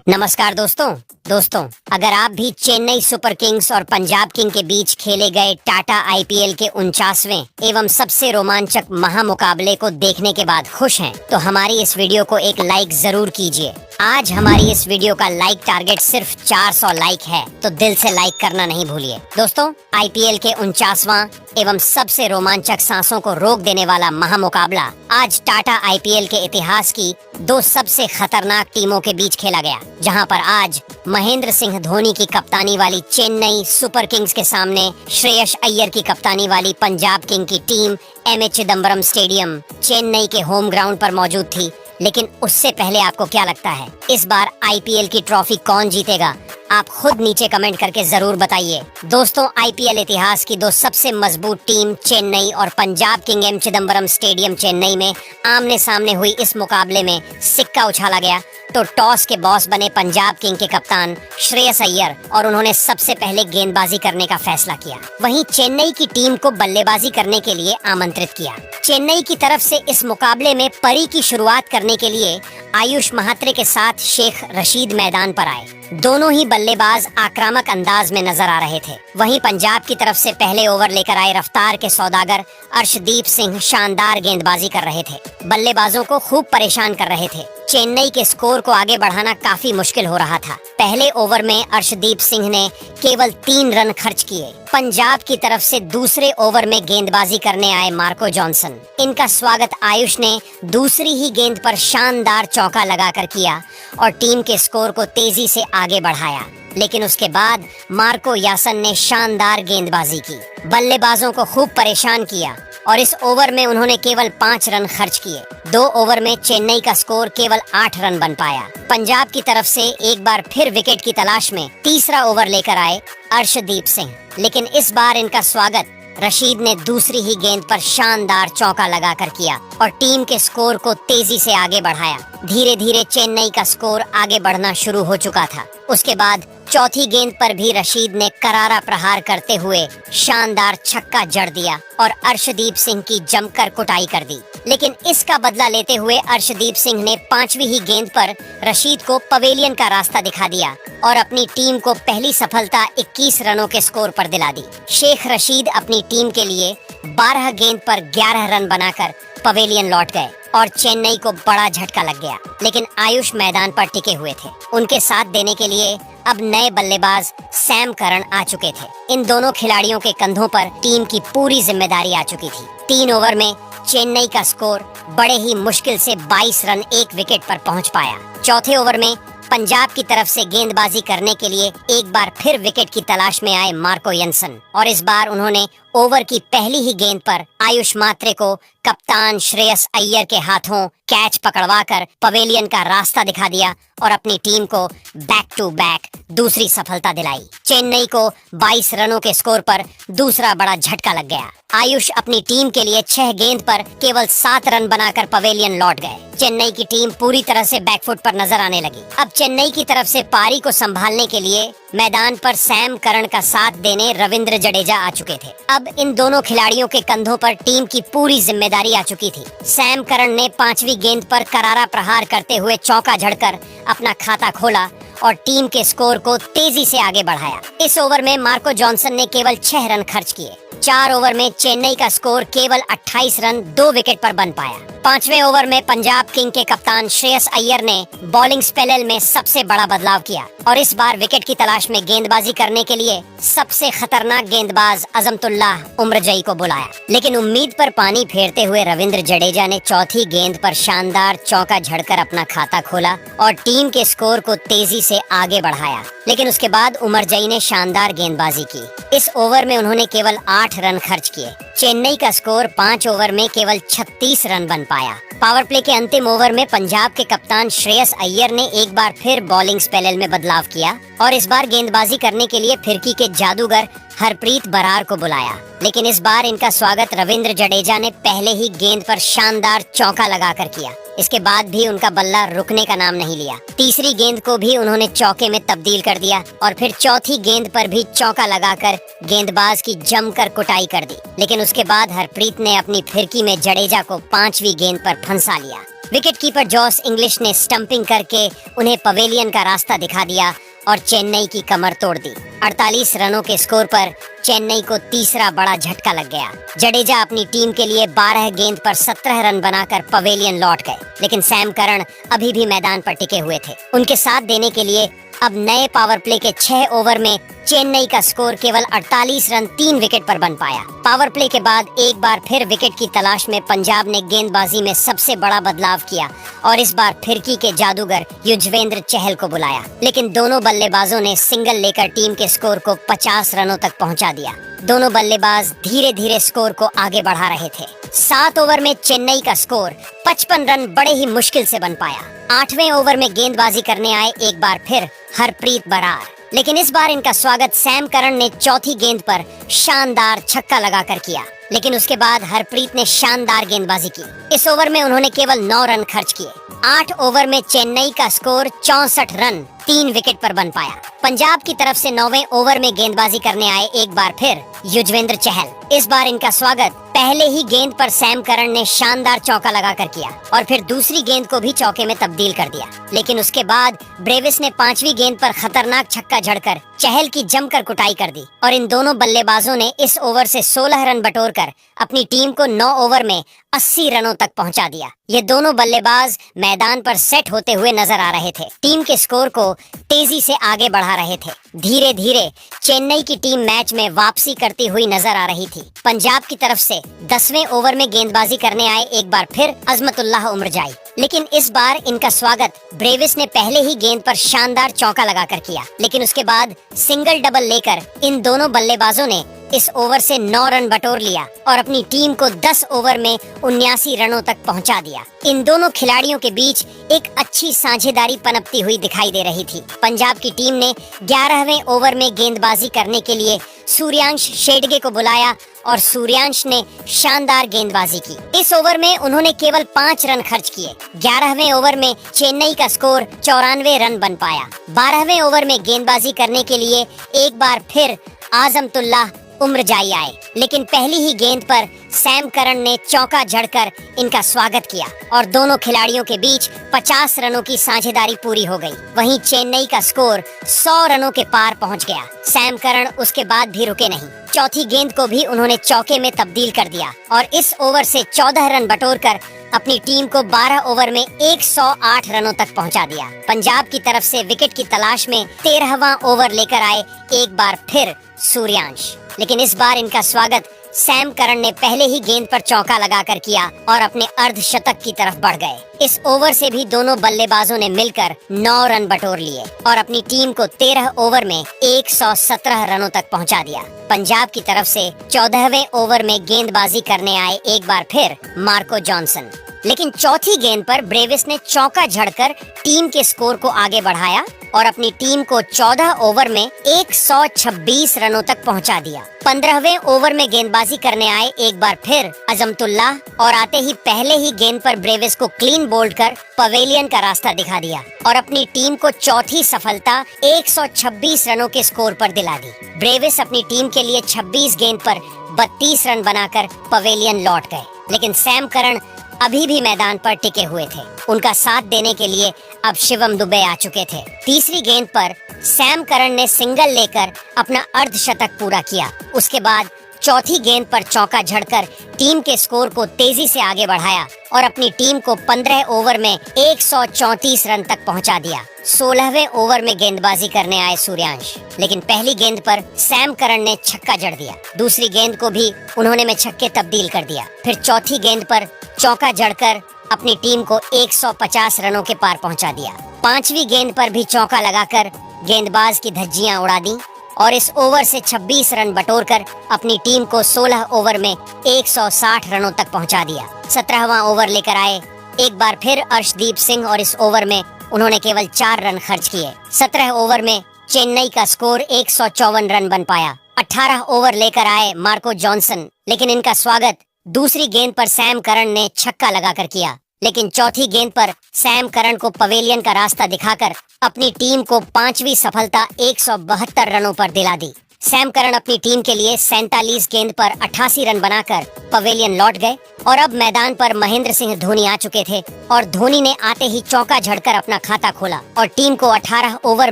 नमस्कार दोस्तों अगर आप भी चेन्नई सुपर किंग्स और पंजाब किंग के बीच खेले गए टाटा आईपीएल के 49वें एवं सबसे रोमांचक महामुकाबले को देखने के बाद खुश हैं, तो हमारी इस वीडियो को एक लाइक जरूर कीजिए। आज हमारी इस वीडियो का लाइक टारगेट सिर्फ 400 लाइक है, तो दिल से लाइक करना नहीं भूलिए। दोस्तों, आईपीएल के 49वां एवं सबसे रोमांचक सांसों को रोक देने वाला महामुकाबला आज टाटा आईपीएल के इतिहास की दो सबसे खतरनाक टीमों के बीच खेला गया, जहां पर आज महेंद्र सिंह धोनी की कप्तानी वाली चेन्नई सुपर किंग्स के सामने श्रेयस अय्यर की कप्तानी वाली पंजाब किंग की team MA Chidambaram stadium Chennai के होम ग्राउंड पर मौजूद थी। लेकिन उससे पहले आपको क्या लगता है, इस बार आईपीएल की ट्रॉफी कौन जीतेगा? आप खुद नीचे कमेंट करके जरूर बताइए। दोस्तों, आईपीएल इतिहास की दो सबसे मजबूत टीम चेन्नई और Punjab king M Chidambaram stadium Chennai में आमने सामने हुई इस मुकाबले में सिक्का उछाला गया तो टॉस के बॉस बने पंजाब किंग के कप्तान श्रेयस अय्यर और उन्होंने सबसे पहले गेंदबाजी करने का फैसला किया। वहीं चेन्नई की टीम को बल्लेबाजी करने के लिए आमंत्रित किया। चेन्नई की तरफ से इस मुकाबले में परी की शुरुआत करने के लिए आयुष महात्रे के साथ शेख रशीद मैदान पर आए। दोनों ही बल्लेबाज आक्रामक अंदाज में नजर आ रहे थे। वहीं पंजाब की तरफ से पहले ओवर लेकर आए रफ्तार के सौदागर अर्शदीप सिंह शानदार गेंदबाजी कर रहे थे, बल्लेबाजों को खूब परेशान कर रहे थे। चेन्नई के स्कोर को आगे बढ़ाना काफी मुश्किल हो रहा था। पहले ओवर में अर्शदीप सिंह ने केवल 3 रन खर्च किए। पंजाब की तरफ से दूसरे ओवर में गेंदबाजी करने आए मार्को जॉनसन। इनका स्वागत आयुष ने दूसरी ही गेंद पर शानदार चौका लगाकर किया और टीम के स्कोर को तेजी से आगे बढ़ाया। लेकिन उसके बाद मार्को यासन ने शानदार गेंदबाजी की, बल्लेबाजों को खूब परेशान किया और इस ओवर में उन्होंने केवल 5 रन खर्च किए। 2 ओवर में चेन्नई का स्कोर केवल 8 रन बन पाया। पंजाब की तरफ से एक बार फिर विकेट की तलाश में तीसरा ओवर लेकर आए अर्शदीप सिंह, लेकिन इस बार इनका स्वागत रशीद ने दूसरी ही गेंद पर शानदार चौका लगाकर किया और टीम के स्कोर को तेजी से आगे बढ़ाया। धीरे धीरे चेन्नई का स्कोर आगे बढ़ना शुरू हो चुका था। उसके बाद चौथी गेंद पर भी रशीद ने करारा प्रहार करते हुए शानदार छक्का जड़ दिया और अर्शदीप सिंह की जमकर कुटाई कर दी। लेकिन इसका बदला लेते हुए अर्शदीप सिंह ने 5वीं ही गेंद पर रशीद को पवेलियन का रास्ता दिखा दिया और अपनी टीम को पहली सफलता 21 रनों के स्कोर पर दिला दी। शेख रशीद अपनी टीम के लिए 12 गेंद पर 11 रन बनाकर पवेलियन लौट गए और चेन्नई को बड़ा झटका लग गया। लेकिन आयुष मैदान पर टिके हुए थे। उनके साथ देने के लिए अब नए बल्लेबाज सैम करन आ चुके थे। इन दोनों खिलाड़ियों के कंधों पर टीम की पूरी जिम्मेदारी आ चुकी थी। 3 ओवर में चेन्नई का स्कोर बड़े ही मुश्किल से 22 रन 1 विकेट पर पहुंच पाया। चौथे ओवर में पंजाब की तरफ से गेंदबाजी करने के लिए एक बार फिर विकेट की तलाश में आए मार्को यंसन और इस बार उन्होंने ओवर की पहली ही गेंद पर आयुष मात्रे को कप्तान श्रेयस अय्यर के हाथों कैच पकड़वाकर पवेलियन का रास्ता दिखा दिया और अपनी टीम को बैक टू बैक दूसरी सफलता दिलाई। चेन्नई को 22 रनों के स्कोर पर दूसरा बड़ा झटका लग गया। आयुष अपनी टीम के लिए 6 गेंद पर केवल 7 रन बनाकर पवेलियन लौट गए। चेन्नई की टीम पूरी तरह से बैकफुट पर नजर आने लगी। अब चेन्नई की तरफ से पारी को संभालने के लिए मैदान पर सैम करन का साथ देने रविंद्र जडेजा आ चुके थे। अब इन दोनों खिलाड़ियों के कंधों पर टीम की पूरी जिम्मेदारी आ चुकी थी। सैम करन ने 5वीं गेंद पर करारा प्रहार करते हुए चौका झड़कर अपना खाता खोला और टीम के स्कोर को तेजी से आगे बढ़ाया। इस ओवर में मार्को जॉनसन ने केवल 6 रन खर्च किए। 4 ओवर में चेन्नई का स्कोर केवल 28 रन 2 विकेट पर बन पाया। 5वें ओवर में पंजाब किंग के कप्तान श्रेयस अय्यर ने बॉलिंग स्पेल में सबसे बड़ा बदलाव किया और इस बार विकेट की तलाश में गेंदबाजी करने के लिए सबसे खतरनाक गेंदबाज अजमतुल्लाह उम्रजई को बुलाया। लेकिन उम्मीद पर पानी फेरते हुए रविंद्र जडेजा ने चौथी गेंद पर शानदार चौका झड़कर अपना खाता खोला और टीम के स्कोर को तेजी से आगे बढ़ाया। लेकिन उसके बाद उमरजई ने शानदार गेंदबाजी की। इस ओवर में उन्होंने केवल 8 रन खर्च किए। चेन्नई का स्कोर 5 ओवर में केवल 36 रन बन पाया। पावर प्ले के अंतिम ओवर में पंजाब के कप्तान श्रेयस अय्यर ने एक बार फिर बॉलिंग स्पेल में बदलाव किया और इस बार गेंदबाजी करने के लिए फिरकी के जादूगर हरप्रीत बरार को बुलाया। लेकिन इस बार इनका स्वागत रविंद्र जडेजा ने पहले ही गेंद पर शानदार चौका लगाकर किया। इसके बाद भी उनका बल्ला रुकने का नाम नहीं लिया। तीसरी गेंद को भी उन्होंने चौके में तब्दील कर दिया और फिर चौथी गेंद पर भी चौका लगाकर गेंदबाज की जमकर कुटाई कर दी। लेकिन उसके बाद हरप्रीत ने अपनी फिरकी में जडेजा को 5वीं गेंद पर फंसा लिया। विकेट कीपर जॉस इंग्लिश ने स्टंपिंग करके उन्हें पवेलियन का रास्ता दिखा दिया और चेन्नई की कमर तोड़ दी। 48 रनों के स्कोर पर चेन्नई को तीसरा बड़ा झटका लग गया। जडेजा अपनी टीम के लिए 12 गेंद पर 17 रन बनाकर पवेलियन लौट गए, लेकिन सैम करन अभी भी मैदान पर टिके हुए थे। उनके साथ देने के लिए अब नए पावर प्ले के 6 ओवर में चेन्नई का स्कोर केवल 48 रन 3 विकेट पर बन पाया। पावर प्ले के बाद एक बार फिर विकेट की तलाश में पंजाब ने गेंदबाजी में सबसे बड़ा बदलाव किया और इस बार फिरकी के जादूगर युजवेंद्र चहल को बुलाया, लेकिन दोनों बल्लेबाजों ने सिंगल लेकर टीम के स्कोर को 50 रनों तक पहुंचा दिया। दोनों बल्लेबाज धीरे धीरे स्कोर को आगे बढ़ा रहे थे। 7 ओवर में चेन्नई का स्कोर 55 रन बड़े ही मुश्किल से बन पाया। 8वें ओवर में गेंदबाजी करने आए एक बार फिर हरप्रीत बरार, लेकिन इस बार इनका स्वागत सैम करन ने चौथी गेंद पर शानदार छक्का लगाकर किया, लेकिन उसके बाद हरप्रीत ने शानदार गेंदबाजी की। इस ओवर में उन्होंने केवल 9 रन खर्च किए। 8 ओवर में चेन्नई का स्कोर 64 रन 3 विकेट पर बन पाया। पंजाब की तरफ से 9वें ओवर में गेंदबाजी करने आए एक बार फिर युजवेंद्र चहल। इस बार इनका स्वागत पहले ही गेंद पर सैम करन ने शानदार चौका लगाकर किया और फिर दूसरी गेंद को भी चौके में तब्दील कर दिया, लेकिन उसके बाद ब्रेविस ने 5वीं गेंद पर खतरनाक छक्का जड़कर चहल की जमकर कुटाई कर दी और इन दोनों बल्लेबाजों ने इस ओवर से 16 रन बटोरकर अपनी टीम को 9 ओवर में 80 रनों तक पहुंचा दिया। ये दोनों बल्लेबाज मैदान पर सेट होते हुए नजर आ रहे थे, टीम के स्कोर को तेजी से आगे बढ़ा रहे थे। धीरे धीरे चेन्नई की टीम मैच में वापसी करती हुई नजर आ रही थी। पंजाब की तरफ से 10वें ओवर में गेंदबाजी करने आए एक बार फिर अजमतुल्लाह उमरजाई, लेकिन इस बार इनका स्वागत ब्रेविस ने पहले ही गेंद पर शानदार चौका लगाकर किया, लेकिन उसके बाद सिंगल डबल लेकर इन दोनों बल्लेबाजों ने इस ओवर से 9 रन बटोर लिया और अपनी टीम को 10 ओवर में 79 रनों तक पहुंचा दिया। इन दोनों खिलाड़ियों के बीच एक अच्छी साझेदारी पनपती हुई दिखाई दे रही थी। पंजाब की टीम ने 11वें ओवर में गेंदबाजी करने के लिए सूर्यांश शेडगे को बुलाया और सूर्यांश ने शानदार गेंदबाजी की। इस ओवर में उन्होंने केवल 5 रन खर्च किए। 11वें ओवर में चेन्नई का स्कोर 94 रन बन पाया। 12वें ओवर में गेंदबाजी करने के लिए एक बार फिर आजमतुल्लाह उमरजाई आए, लेकिन पहली ही गेंद पर सैम करन ने चौका जड़कर इनका स्वागत किया और दोनों खिलाड़ियों के बीच 50 रनों की साझेदारी पूरी हो गई। वहीं चेन्नई का स्कोर 100 रनों के पार पहुंच गया। सैम करन उसके बाद भी रुके नहीं। चौथी गेंद को भी उन्होंने चौके में तब्दील कर दिया और इस ओवर से 14 रन बटोरकर अपनी टीम को 12 ओवर में 108 रनों तक पहुंचा दिया। पंजाब की तरफ से विकेट की तलाश में 13वां ओवर लेकर आए एक बार फिर सूर्यांश, लेकिन इस बार इनका स्वागत सैम करन ने पहले ही गेंद पर चौका लगाकर किया और अपने अर्धशतक की तरफ बढ़ गए। इस ओवर से भी दोनों बल्लेबाजों ने मिलकर 9 रन बटोर लिए और अपनी टीम को 13 ओवर में 117 रनों तक पहुंचा दिया। पंजाब की तरफ से 14वें ओवर में गेंदबाजी करने आए एक बार फिर मार्को जॉनसन, लेकिन चौथी गेंद पर ब्रेविस ने चौका झड़कर टीम के स्कोर को आगे बढ़ाया और अपनी टीम को 14 ओवर में 126 रनों तक पहुंचा दिया। 15वें ओवर में गेंदबाजी करने आए एक बार फिर अजमतुल्लाह और आते ही पहले ही गेंद पर ब्रेविस को क्लीन बोल्ड कर पवेलियन का रास्ता दिखा दिया और अपनी टीम को चौथी सफलता 126 रनों के स्कोर पर दिला दी। ब्रेविस अपनी टीम के लिए 26 गेंद पर 32 रन बनाकर पवेलियन लौट गए, लेकिन सैम करन अभी भी मैदान पर टिके हुए थे। उनका साथ देने के लिए अब शिवम दुबे आ चुके थे। तीसरी गेंद पर सैम करन ने सिंगल लेकर अपना अर्धशतक पूरा किया। उसके बाद चौथी गेंद पर चौका झड़कर टीम के स्कोर को तेजी से आगे बढ़ाया और अपनी टीम को 15 ओवर में 134 रन तक पहुंचा दिया। 16वें ओवर में गेंदबाजी करने आए सूर्यांश, लेकिन पहली गेंद पर सैम करन ने छक्का जड़ दिया। दूसरी गेंद को भी उन्होंने में छक्के तब्दील कर दिया। फिर चौथी गेंद पर चौका जड़कर अपनी टीम को 150 रनों के पार पहुंचा दिया। 5वीं गेंद पर भी चौका लगाकर गेंदबाज की धज्जियां उड़ा दी और इस ओवर से 26 रन बटोरकर अपनी टीम को 16 ओवर में 160 रनों तक पहुंचा दिया। 17वां ओवर लेकर आए एक बार फिर अर्शदीप सिंह और इस ओवर में उन्होंने केवल 4 रन खर्च किए। 17 ओवर में चेन्नई का स्कोर 154 रन बन पाया। 18 ओवर लेकर आए मार्को जॉनसन, लेकिन इनका स्वागत दूसरी गेंद पर सैम करन ने छक्का लगाकर किया, लेकिन चौथी गेंद पर सैम करन को पवेलियन का रास्ता दिखाकर अपनी टीम को 5वीं सफलता 172 रनों पर दिला दी। सैम करन अपनी टीम के लिए 47 गेंद पर 88 रन बनाकर पवेलियन लौट गए और अब मैदान पर महेंद्र सिंह धोनी आ चुके थे और धोनी ने आते ही चौका झड़कर अपना खाता खोला और टीम को 18 ओवर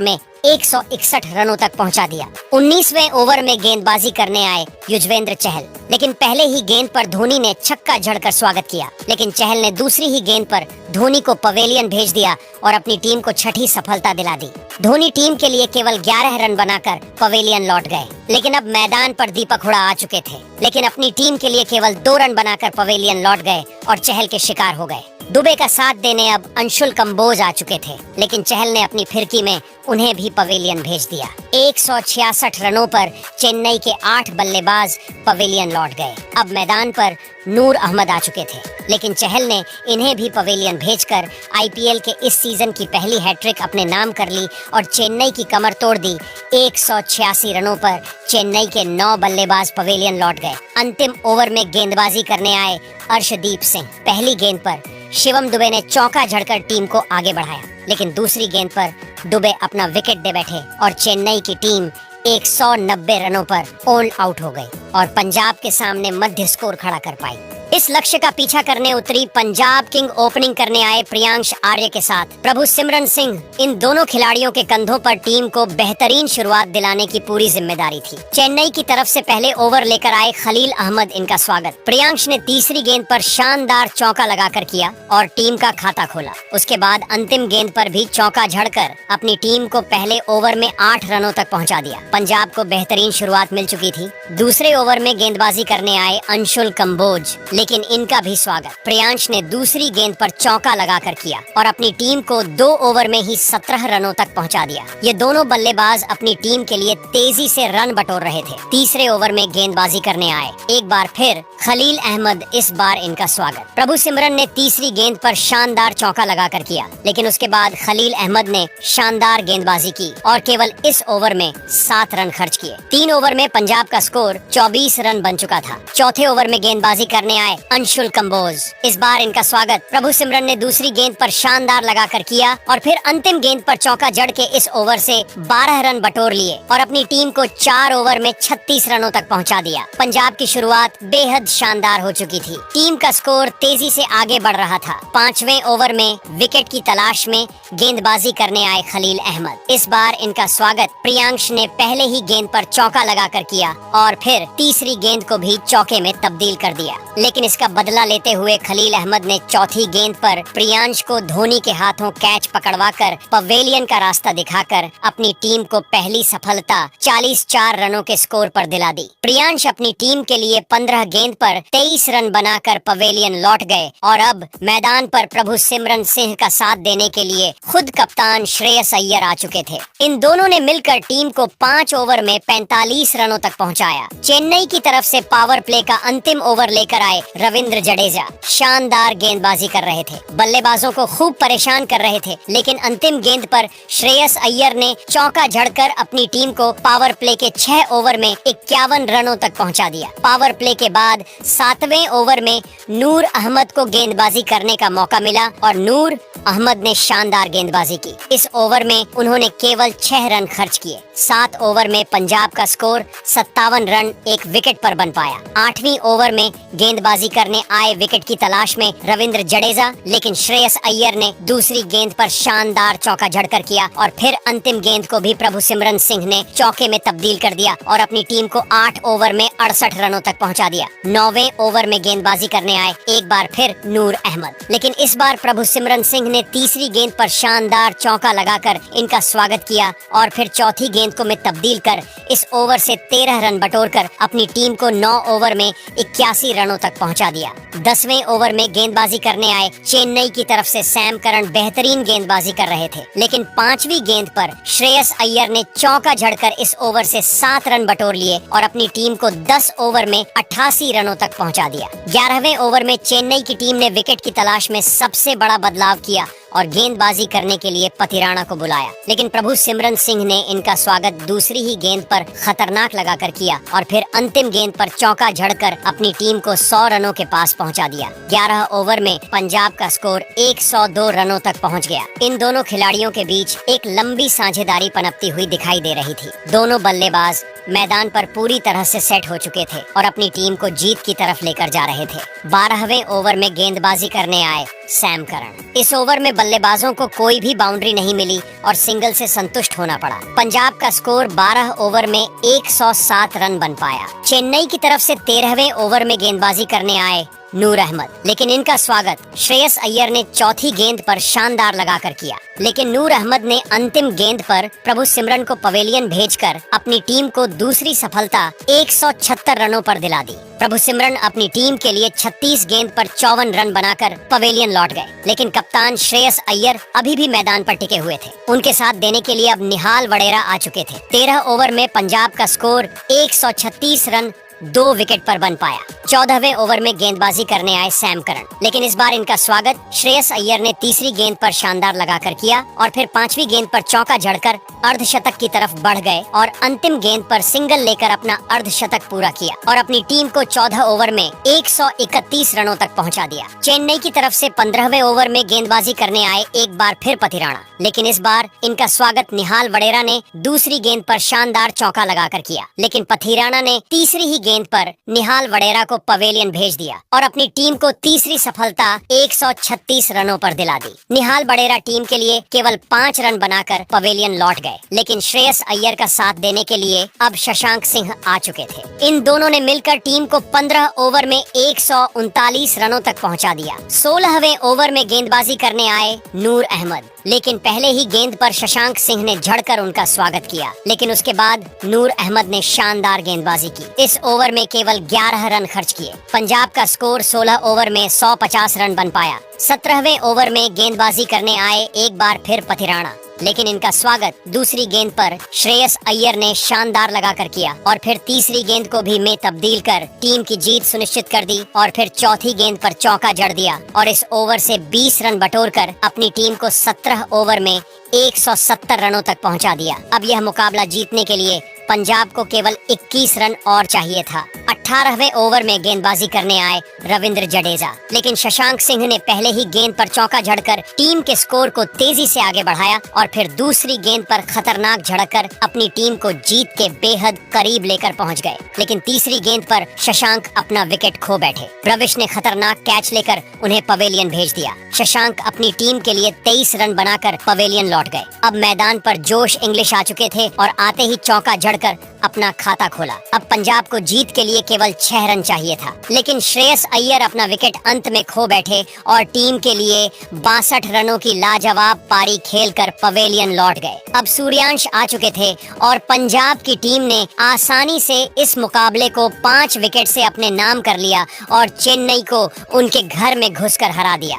में 161 रनों तक पहुंचा दिया। 19वें ओवर में गेंदबाजी करने आए युजवेंद्र चहल, लेकिन पहले ही गेंद पर धोनी ने छक्का जड़कर स्वागत किया, लेकिन चहल ने दूसरी ही गेंद पर धोनी को पवेलियन भेज दिया और अपनी टीम को छठी सफलता दिला दी। धोनी टीम के लिए केवल 11 रन बनाकर पवेलियन लौट गए, लेकिन अब मैदान पर दीपक हुडा आ चुके थे, लेकिन अपनी टीम के लिए केवल 2 रन बनाकर पवेलियन लौट गए और चहल के शिकार हो गए। दुबे का साथ देने अब अंशुल कंबोज आ चुके थे, लेकिन चहल ने अपनी फिरकी में उन्हें भी पवेलियन भेज दिया। 166 रनों पर चेन्नई के 8 बल्लेबाज पवेलियन लौट गए। अब मैदान पर नूर अहमद आ चुके थे, लेकिन चहल ने इन्हें भी पवेलियन भेजकर आईपीएल के इस सीजन की पहली हैट्रिक अपने नाम कर ली और चेन्नई की कमर तोड़ दी। 186 रनों पर चेन्नई के 9 बल्लेबाज पवेलियन लौट गए। अंतिम ओवर में गेंदबाजी करने आए अर्शदीप सिंह। पहली गेंद पर शिवम दुबे ने चौका झड़कर टीम को आगे बढ़ाया, लेकिन दूसरी गेंद पर दुबे अपना विकेट दे बैठे और चेन्नई की टीम 190 रनों पर ऑल आउट हो गई और पंजाब के सामने मध्य स्कोर खड़ा कर पाई। इस लक्ष्य का पीछा करने उतरी पंजाब किंग ओपनिंग करने आए प्रियांश आर्य के साथ प्रभु सिमरन सिंह। इन दोनों खिलाड़ियों के कंधों पर टीम को बेहतरीन शुरुआत दिलाने की पूरी जिम्मेदारी थी। चेन्नई की तरफ से पहले ओवर लेकर आए खलील अहमद इनका स्वागत। प्रियांश ने तीसरी गेंद पर शानदार चौका लगाकर किया और टीम का खाता खोला। उसके बाद अंतिम गेंद पर भी चौका झड़कर अपनी टीम को पहले ओवर में 8 रनों तक पहुंचा दिया। पंजाब को बेहतरीन शुरुआत मिल चुकी थी। दूसरे ओवर में गेंदबाजी करने आए अंशुल कंबोज, लेकिन इनका भी स्वागत। प्रियांश ने दूसरी गेंद पर चौका लगाकर किया और अपनी टीम को 2 ओवर में ही 17 रनों तक पहुंचा दिया। ये दोनों बल्लेबाज अपनी टीम के लिए तेजी से रन बटोर रहे थे। तीसरे ओवर में गेंदबाजी करने आए एक बार फिर खलील अहमद, इस बार इनका स्वागत। प्रभु सिमरन ने तीसरी गेंद पर शानदार चौका लगाकर किया, लेकिन उसके बाद खलील अहमद ने शानदार गेंदबाजी की और केवल इस ओवर में 7 रन खर्च किए। 3 ओवर में पंजाब का स्कोर 24 रन बन चुका था। चौथे ओवर में गेंदबाजी करने आए अंशुल कंबोज, इस बार इनका स्वागत। प्रभु सिमरन ने दूसरी गेंद पर शानदार लगाकर किया और फिर अंतिम गेंद पर चौका जड़ के इस ओवर से 12 रन बटोर लिए और अपनी टीम को 4 ओवर में 36 रनों तक पहुंचा दिया। पंजाब की शुरुआत बेहद शानदार हो चुकी थी। टीम का स्कोर तेजी से आगे बढ़ रहा था। 5वें ओवर में विकेट की तलाश में गेंदबाजी करने आए खलील अहमद। इस बार इनका स्वागत। प्रियांश ने पहले ही गेंद पर चौका लगाकर किया और फिर तीसरी गेंद को भी चौके में तब्दील कर दिया, लेकिन इसका बदला लेते हुए खलील अहमद ने चौथी गेंद पर प्रियांश को धोनी के हाथों कैच पकड़वाकर पवेलियन का रास्ता दिखाकर अपनी टीम को पहली सफलता 44 रनों के स्कोर पर दिला दी। प्रियांश अपनी टीम के लिए 15 गेंद पर 23 रन बनाकर पवेलियन लौट गए और अब मैदान पर प्रभु सिमरन सिंह का साथ देने के लिए खुद कप्तान श्रेयस अय्यर आ चुके थे। इन दोनों ने मिलकर टीम को 5 ओवर में 45 रनों तक पहुंचाया। चेन्नई की तरफ से पावर प्ले का अंतिम ओवर लेकर आए रविंद्र जडेजा शानदार गेंदबाजी कर रहे थे, बल्लेबाजों को खूब परेशान कर रहे थे, लेकिन अंतिम गेंद पर श्रेयस अय्यर ने चौका झड़कर अपनी टीम को पावर प्ले के 6 ओवर में 51 रनों तक पहुंचा दिया। पावर प्ले के बाद 7वें ओवर में नूर अहमद को गेंदबाजी करने का मौका मिला और नूर अहमद ने शानदार गेंदबाजी की। इस ओवर में उन्होंने केवल 6 रन खर्च किए। 7 ओवर में पंजाब का स्कोर 57 रन एक विकेट पर बन पाया। 8वीं ओवर में गेंदबाजी करने आए विकेट की तलाश में रविंद्र जडेजा, लेकिन श्रेयस अय्यर ने दूसरी गेंद पर शानदार चौका झड़कर किया और फिर अंतिम गेंद को भी प्रभु सिमरन सिंह ने चौके में तब्दील कर दिया और अपनी टीम को 8 ओवर में 68 रनों तक पहुंचा दिया। 9वें ओवर में गेंदबाजी करने आए एक बार फिर नूर अहमद, लेकिन इस बार प्रभु सिमरन सिंह ने तीसरी गेंद पर शानदार चौका लगाकर इनका स्वागत किया और फिर चौथी गेंद को में तब्दील कर इस ओवर से 13 रन बटोरकर अपनी टीम को 9 ओवर में 81 रनों तक पहुंचा दिया। 10वें ओवर में गेंदबाजी करने आए चेन्नई की तरफ से सैम करन बेहतरीन गेंदबाजी कर रहे थे, लेकिन 5वीं गेंद पर श्रेयस अय्यर ने चौका झड़कर इस ओवर से 7 रन बटोर लिए और अपनी टीम को 10 ओवर में 88 रनों तक पहुंचा दिया। 11वें ओवर में चेन्नई की टीम ने विकेट की तलाश में सबसे बड़ा बदलाव किया और गेंदबाजी करने के लिए पतिराणा को बुलाया, लेकिन प्रभु सिमरन सिंह ने इनका स्वागत दूसरी ही गेंद पर खतरनाक लगाकर किया और फिर अंतिम गेंद पर चौका झड़कर अपनी टीम को 100 रनों के पास पहुंचा दिया। 11 ओवर में पंजाब का स्कोर 102 रनों तक पहुंच गया। इन दोनों खिलाड़ियों के बीच एक लंबी साझेदारी पनपती हुई दिखाई दे रही थी। दोनों बल्लेबाज मैदान पर पूरी तरह से सेट हो चुके थे और अपनी टीम को जीत की तरफ लेकर जा रहे थे। 12वें ओवर में गेंदबाजी करने आए सैम करन। इस ओवर में बल्लेबाजों को कोई भी बाउंड्री नहीं मिली और सिंगल से संतुष्ट होना पड़ा। पंजाब का स्कोर 12 ओवर में 107 रन बन पाया। चेन्नई की तरफ से 13वें ओवर में गेंदबाजी करने आए नूर अहमद, लेकिन इनका स्वागत श्रेयस अय्यर ने चौथी गेंद पर शानदार लगाकर किया। लेकिन नूर अहमद ने अंतिम गेंद पर प्रभु सिमरन को पवेलियन भेजकर अपनी टीम को दूसरी सफलता 176 रनों पर दिला दी। प्रभु सिमरन अपनी टीम के लिए 36 गेंद पर 54 रन बनाकर पवेलियन लौट गए, लेकिन कप्तान श्रेयस अय्यर अभी भी मैदान पर टिके हुए थे। उनके साथ देने के लिए अब निहाल वडेरा आ चुके थे। 13 ओवर में पंजाब का स्कोर 136 रन 2 विकेट पर बन पाया। 14वें ओवर में गेंदबाजी करने आए सैम करन, लेकिन इस बार इनका स्वागत श्रेयस अय्यर ने तीसरी गेंद पर शानदार लगाकर किया और फिर 5वीं गेंद पर चौका जड़कर अर्धशतक की तरफ बढ़ गए और अंतिम गेंद पर सिंगल लेकर अपना अर्धशतक पूरा किया और अपनी टीम को 14 ओवर में 131 रनों तक पहुंचा दिया। चेन्नई की तरफ से 15वें ओवर में गेंदबाजी करने आए एक बार फिर पथिराणा, लेकिन इस बार इनका स्वागत निहाल वडेरा ने दूसरी गेंद पर शानदार चौका लगाकर किया, लेकिन पथिराणा ने तीसरी ही गेंद पर निहाल वडेरा को पवेलियन भेज दिया और अपनी टीम को तीसरी सफलता 136 रनों पर दिला दी। निहाल वडेरा टीम के लिए केवल 5 रन बनाकर पवेलियन लौट गए, लेकिन श्रेयस अय्यर का साथ देने के लिए अब शशांक सिंह आ चुके थे। इन दोनों ने मिलकर टीम को 15 ओवर में 139 रनों तक पहुंचा दिया। 16वें ओवर में गेंदबाजी करने आए नूर अहमद, लेकिन पहले ही गेंद पर शशांक सिंह ने झड़कर उनका स्वागत किया, लेकिन उसके बाद नूर अहमद ने शानदार गेंदबाजी की। इस ओवर में केवल 11 रन खर्च किए। पंजाब का स्कोर 16 ओवर में 150 रन बन पाया। 17वें ओवर में गेंदबाजी करने आए एक बार फिर पथिराणा, लेकिन इनका स्वागत दूसरी गेंद पर श्रेयस अय्यर ने शानदार लगाकर किया और फिर तीसरी गेंद को भी में तब्दील कर टीम की जीत सुनिश्चित कर दी और फिर चौथी गेंद पर चौका जड़ दिया और इस ओवर से 20 रन बटोरकर अपनी टीम को 17 ओवर में 170 रनों तक पहुंचा दिया। अब यह मुकाबला जीतने के लिए पंजाब को केवल 21 रन और चाहिए था। 18वें ओवर में गेंदबाजी करने आए रविंद्र जडेजा, लेकिन शशांक सिंह ने पहले ही गेंद पर चौका जड़कर टीम के स्कोर को तेजी से आगे बढ़ाया और फिर दूसरी गेंद पर खतरनाक झड़कर अपनी टीम को जीत के बेहद करीब लेकर पहुंच गए, लेकिन तीसरी गेंद पर शशांक अपना विकेट खो बैठे। रविश ने खतरनाक कैच लेकर उन्हें पवेलियन भेज दिया। शशांक अपनी टीम के लिए 23 रन बनाकर पवेलियन लौट गए। अब मैदान पर जोश इंग्लिश आ चुके थे और आते ही चौका जड़कर अपना खाता खोला। अब पंजाब को जीत के लिए केवल 6 रन चाहिए था, लेकिन श्रेयस अय्यर अपना विकेट अंत में खो बैठे और टीम के लिए 62 रनों की लाजवाब पारी खेलकर पवेलियन लौट गए। अब सूर्यांश आ चुके थे और पंजाब की टीम ने आसानी से इस मुकाबले को 5 विकेट से अपने नाम कर लिया और चेन्नई को उनके घर में घुसकर हरा दिया।